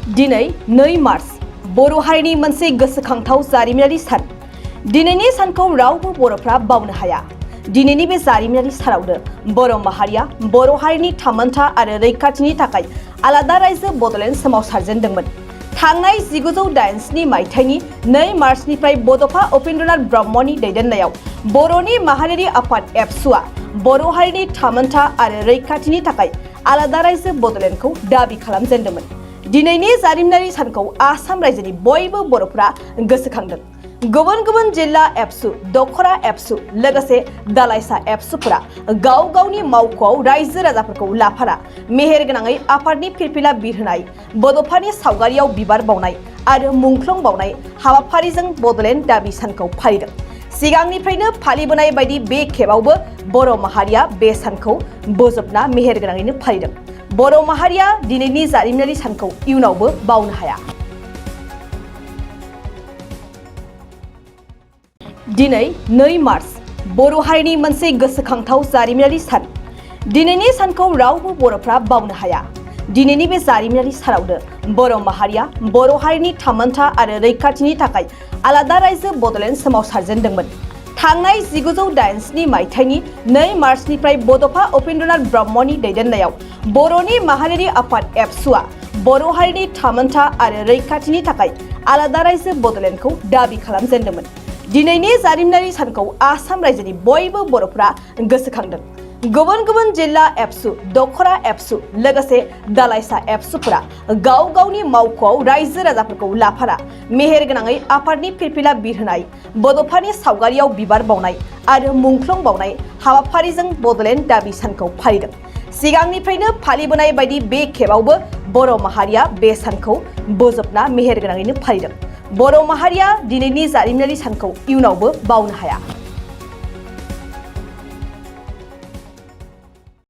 दिनै 2 मार्च बर' हारिनि मोनसे गोसोखांथाव जारिमिनारि सान। दिनैनि सानखौ रावबो बर'फ्रा बावनो हाया। दिनैनि बे जारिमिनारि सानावनो बर' माहारिया बर' हारिनि थामोनथा आरो रैखाथिनि थाखाय आलादा रायजो बड'लेण्ड सोमावसारजेनदोंमोन। थांनाय 1987 मायथाइनि 2 मार्चनिफ्राय बड'फा उपेन्द्रनाथ ब्रह्मनि दैदेननायाव बर'नि माहारियारि आफाद एबसुआ बर' हारिनि थामोनथा आरो रैखाथिनि थाखाय आलादा रायजो बड'लेण्डखौ दाबि खालामजेनदोंमोन। दिनैनि जारिमिनारि सानखौ आसाम रायजोनि बयबो बर'फ्रा गोसोखांदों। गुबुन गुबुन जिल्ला एबसु, दखरा एबसु, लोगोसे दालाइसा एबसुफोरा गाव गावनि मावख'आव रायजो राजाफोरखौ लाफाना मेहेरगोनाङै आफादनि फिरफिला बिरहोनाय, बड'फानि सावगारियाव बिबार बावनाय आरो मुंख्लं बावनाय हाबाफारिजों बड'लेण्ड दाबि सानखौ फालिदों। सिगांनिफ्रायनो फालिबोनाय बायदि बे खेबावबो बर' माहारिया बे सानखौ बोजबना मेहेरगोनाङैनो फालिदों। बर' माहारिया दिनैनि जारिमिनारि सानखौ इयुनावबो बावनो हाया। दिनै 2 मार्च बर' हारिनि मोनसे गोसोखांथाव जारिमिनारि सान। दिनैनि सानखौ रावबो बर'फ्रा बावनो हाया। दिनैनि बे जारिमिनारि सानावनो बर' माहारिया बर' हारिनि थामोनथा आरो रैखाथिनि थाखाय आलादा रायजो बड'लेण्ड सोमावसारजेनदोंमोन। थांनाय 1987 मायथाइनि 2 मार्चनिफ्राय बड'फा उपेन्द्रनाथ ब्रह्मनि दैदेननायाव बर'नि माहारियारि आफाद एबसुआ बर' हारिनि थामोनथा आरो रैखाथिनि थाखाय आलादा रायजो बड'लेण्डखौ दाबि खालामजेनदोंमोन। दिनैनि जारिमिनारि सानखौ आसाम रायजोनि बयबो बर'फ्रा गोसोखांदों। गुबुन गुबुन जिल्ला एबसु, दखरा एबसु, लोगोसे दालाइसा एबसुफोरा गाव गावनि मावख'आव रायजो राजाफोरखौ लाफाना मेहेरगोनाङै आफादनि फिरफिला बिरहोनाय, बड'फानि सावगारियाव बिबार बावनाय आरो मुंख्लं बावनाय हाबाफारिजों बड'लेण्ड दाबि सानखौ फालिदों। सिगांनिफ्रायनो फालिबोनाय बायदि बे खेबावबो बर' माहारिया बे सानखौ बोजबना मेहेरगोनाङैनो फालिदों। बर' माहारिया दिनैनि जारिमिनारि सानखौ इयुनावबो बावनो हाया।